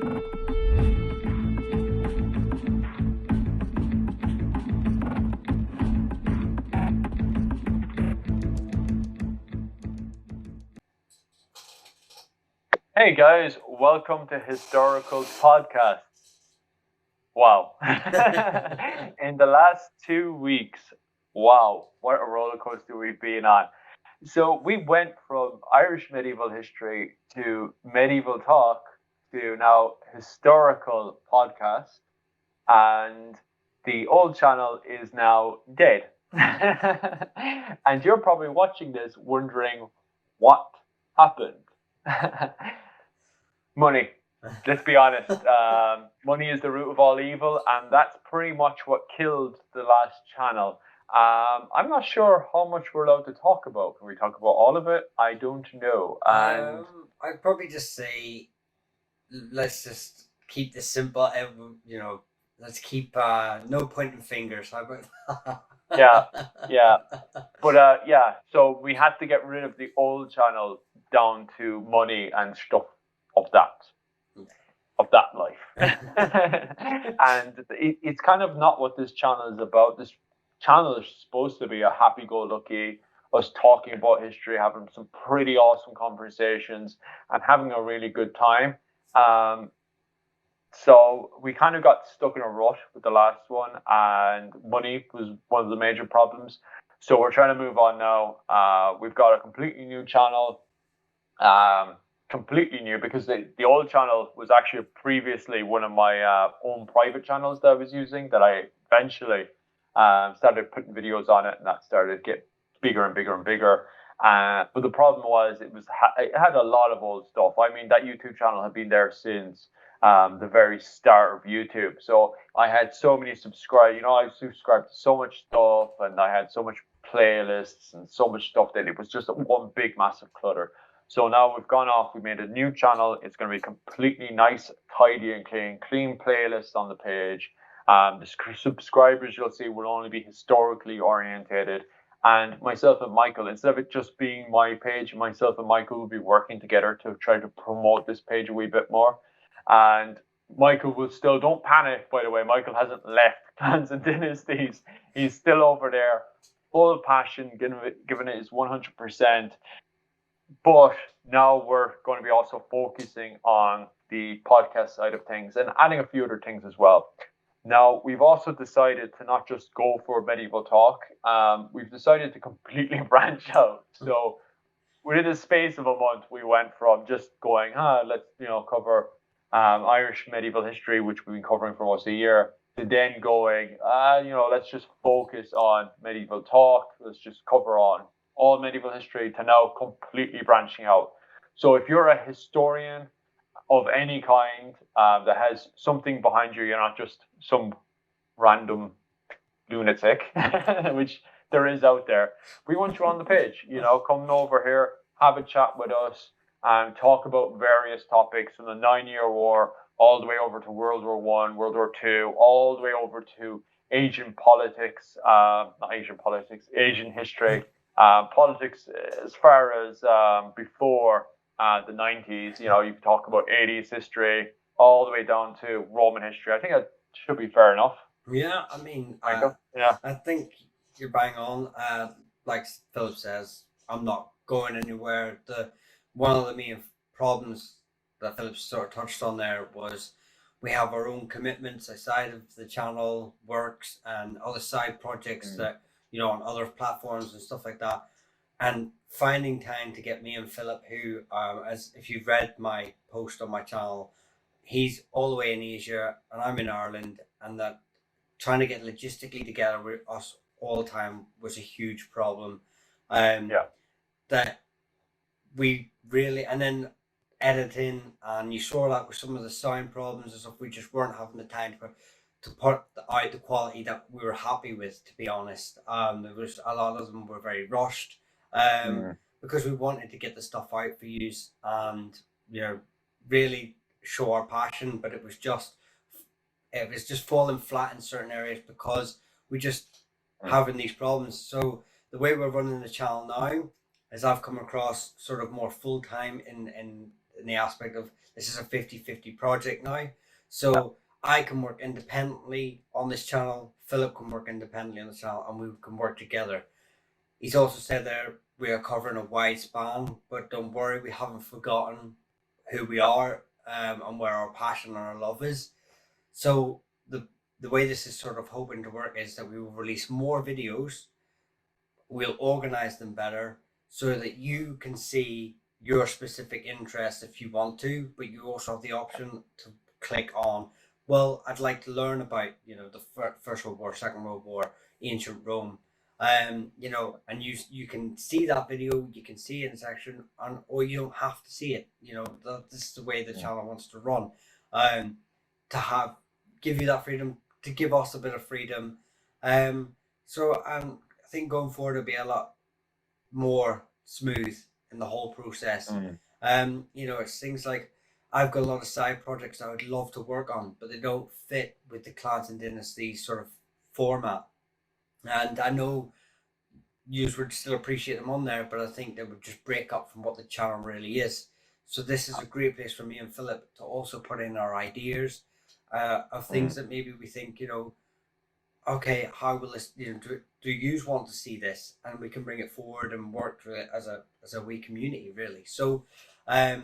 Hey guys, welcome to Historical Podcast. Wow. In the last 2 weeks, wow, what a roller coaster we've been on. So we went from Irish medieval history to medieval talk to now historical podcast, and the old channel is now dead. And you're probably watching this wondering what happened. Money. Let's be honest. Money is the root of all evil, and that's pretty much what killed the last channel. I'm not sure how much we're allowed to talk about. Can we talk about all of it? I don't know. And I'd probably just say, let's just keep this simple. Let's keep no pointing fingers. How about yeah. But yeah. So we had to get rid of the old channel down to money and stuff of that life. And it's kind of not what this channel is about. This channel is supposed to be a happy-go-lucky, us talking about history, having some pretty awesome conversations, and having a really good time. So we kind of got stuck in a rut with the last one, and money was one of the major problems. So we're trying to move on now. We've got a completely new channel. Completely new, because the old channel was actually previously one of my own private channels that I was using, that I eventually started putting videos on it, and that started to get bigger and bigger and bigger. But the problem was it had a lot of old stuff. I mean, that YouTube channel had been there since the very start of YouTube. So I had so many subscribers. I subscribed to so much stuff, and I had so much playlists and so much stuff that it was just one big massive clutter. So now we've gone off, we made a new channel. It's going to be completely nice, tidy and clean playlists on the page. The subscribers you'll see will only be historically orientated. And myself and Michael, instead of it just being my page, myself and Michael will be working together to try to promote this page a wee bit more. And Michael will still, don't panic, by the way, Michael hasn't left Clans and Dynasties. He's still over there, full of passion, giving it his 100%. But now we're going to be also focusing on the podcast side of things and adding a few other things as well. Now, we've also decided to not just go for medieval talk. We've decided to completely branch out. So within the space of a month, we went from just going, let's cover Irish medieval history, which we've been covering for almost a year, to then going, let's just focus on medieval talk. Let's just cover on all medieval history, to now completely branching out. So if you're a historian of any kind that has something behind you, you're not just some random lunatic, which there is out there. We want you on the page, come over here, have a chat with us, and talk about various topics from the 9-Year War all the way over to World War One, World War Two, all the way over to Asian politics, Asian history. Politics as far as before the 90s, you talk about 80s history all the way down to Roman history. I think that should be fair enough. Yeah, I mean, Yeah. I think you're bang on. Like Philip says, I'm not going anywhere. One of the main problems that Philip sort of touched on there was we have our own commitments outside of the channel works and other side projects that on other platforms and stuff like that, and finding time to get me and Philip, who as if you've read my post on my channel, he's all the way in Asia and I'm in Ireland, and that trying to get logistically together with us all the time was a huge problem. That we really, and then editing, and you saw that with some of the sound problems and stuff, we just weren't having the time to put out the quality that we were happy with, to be honest. There was a lot of them were very rushed, because we wanted to get the stuff out for use and really show our passion, but it was just falling flat in certain areas because we just having these problems. So the way we're running the channel now is I've come across sort of more full time in in the aspect of this is a 50-50 project now. So I can work independently on this channel, Philip can work independently on the channel, and we can work together. He's also said there we are covering a wide span, but don't worry, we haven't forgotten who we are, and where our passion and our love is. So the way this is sort of hoping to work is that we will release more videos, we'll organize them better so that you can see your specific interest if you want to, but you also have the option to click on, well, I'd like to learn about, the First World War, Second World War, ancient Rome. And you can see that video, you can see it in section, and or you don't have to see it. This is the way the channel wants to run. To give you that freedom, to give us a bit of freedom. I think going forward it'll be a lot more smooth in the whole process. It's things like I've got a lot of side projects I would love to work on, but they don't fit with the Clans and Dynasties sort of format. And I know you would still appreciate them on there, but I think they would just break up from what the channel really is. So this is a great place for me and Philip to also put in our ideas of things that maybe we think, okay, how will this, do you want to see this? And we can bring it forward and work through it as a wee community, really. So, I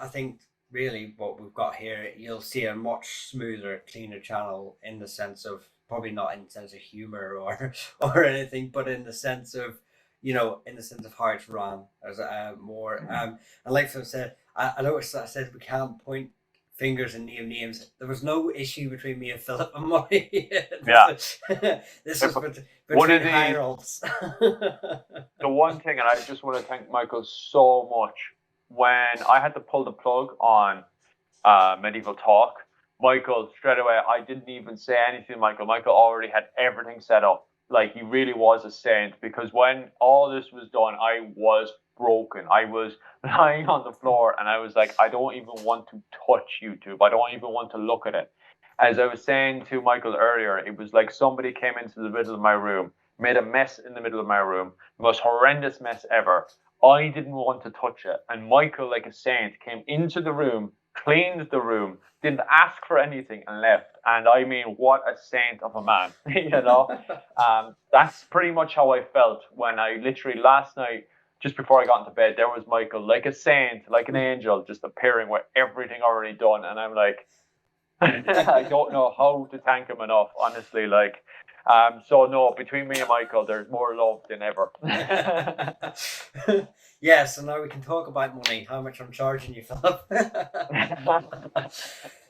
think really what we've got here, you'll see a much smoother, cleaner channel in the sense of, probably not in the sense of humor or anything, but in the sense of, how it's run as more. And like Phil said, I noticed that I said we can't point fingers and name names. There was no issue between me and Philip and Molly. This was between hierarchs. The one thing, and I just want to thank Michael so much, when I had to pull the plug on Medieval Talk, Michael, straight away, I didn't even say anything, Michael. Michael already had everything set up. Like, he really was a saint, because when all this was done, I was broken. I was lying on the floor, and I was like, I don't even want to touch YouTube. I don't even want to look at it. As I was saying to Michael earlier, it was like somebody came into the middle of my room, made a mess in the middle of my room, the most horrendous mess ever. I didn't want to touch it. And Michael, like a saint, came into the room, cleaned the room, didn't ask for anything, and left. And I mean, what a saint of a man, That's pretty much how I felt when I literally last night, just before I got into bed, there was Michael, like a saint, like an angel, just appearing with everything already done. And I'm like, I don't know how to thank him enough, honestly. So no, between me and Michael, there's more love than ever. Yeah, so now we can talk about money. How much I'm charging you, Philip?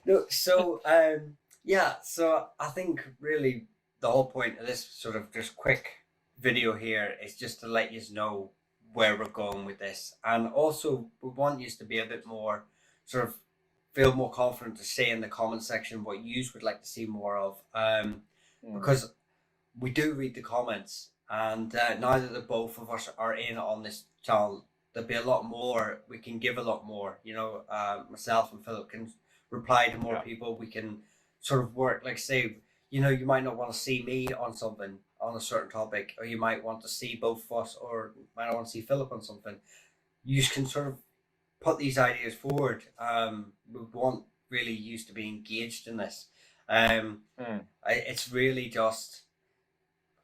No, so so I think really the whole point of this sort of just quick video here is just to let you know where we're going with this, and also we want you to be a bit more sort of feel more confident to say in the comment section what you would like to see more of, because we do read the comments, and now that the both of us are in on this channel, there'll be a lot more, we can give a lot more, myself and Philip can reply to more people, we can sort of work, like say, you might not want to see me on something, on a certain topic, or you might want to see both of us, or might not want to see Philip on something. You can sort of put these ideas forward. We want really used to be engaged in this. It's really just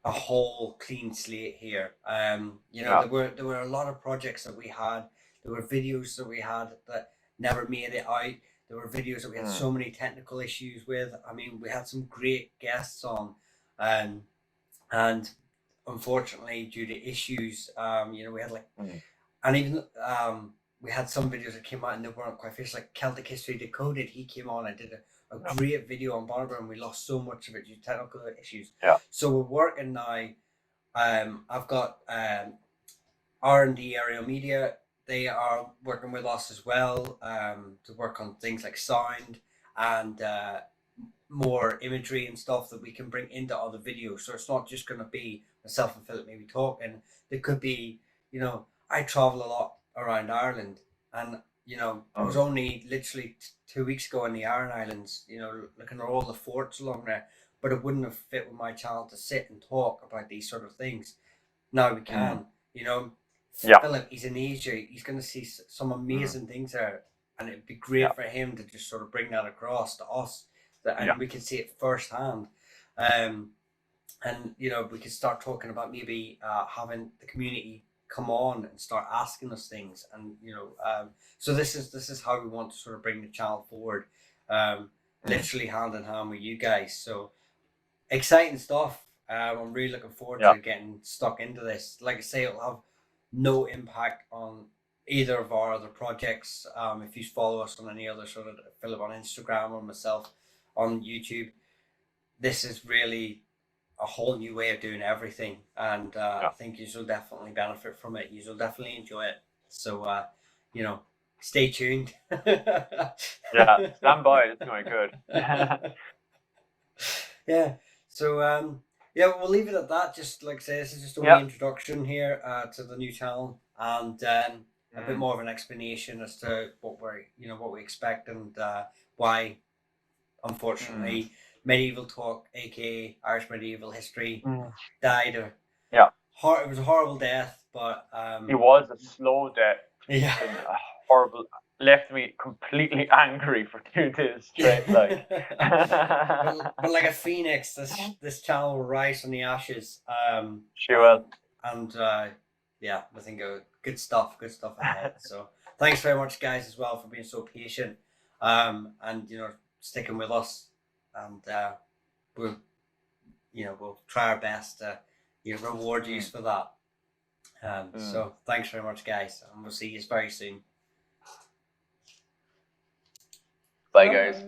a whole clean slate here. There were a lot of projects that we had. There were videos that we had that never made it out. There were videos that we had so many technical issues with. I mean, we had some great guests on, and unfortunately, due to issues, we had and even we had some videos that came out and they weren't quite finished, like Celtic History Decoded. He came on and did a great video on Barber, and we lost so much of it due to technical issues. So we're working now. I've got R&D Aerial Media. They are working with us as well to work on things like sound and more imagery and stuff that we can bring into other videos. So it's not just going to be myself and Philip maybe talking. There could be, I travel a lot around Ireland, and I was only literally 2 weeks ago in the Aran Islands, looking at all the forts along there, but it wouldn't have fit with my channel to sit and talk about these sort of things. Now we can, Yeah. Philip, he's in Asia. He's going to see some amazing things there, and it'd be great for him to just sort of bring that across to us, and we can see it firsthand. And we can start talking about maybe having the community come on and start asking us things, and so this is how we want to sort of bring the channel forward, literally hand in hand with you guys. So exciting stuff. I'm really looking forward to getting stuck into this. Like I say, it'll have no impact on either of our other projects. If you follow us on any other sort of Philip on Instagram or myself on YouTube, this is really a whole new way of doing everything, and I think you will definitely benefit from it. You will definitely enjoy it. So stay tuned. Yeah, stand by. It's going good. Yeah. So we'll leave it at that. Just like I say, this is just a wee introduction here to the new channel, and a bit more of an explanation as to what we expect, and why, unfortunately, Medieval Talk, aka Irish Medieval History, died. It was a horrible death, but it was a slow death. Yeah. Horrible. Left me completely angry for 2 days straight. Like, but like a phoenix, this channel will rise from the ashes. She will. And I think good stuff ahead. So thanks very much, guys, as well, for being so patient, and sticking with us, and we'll try our best to reward you for that. So thanks very much, guys, and we'll see you very soon. Bye, guys.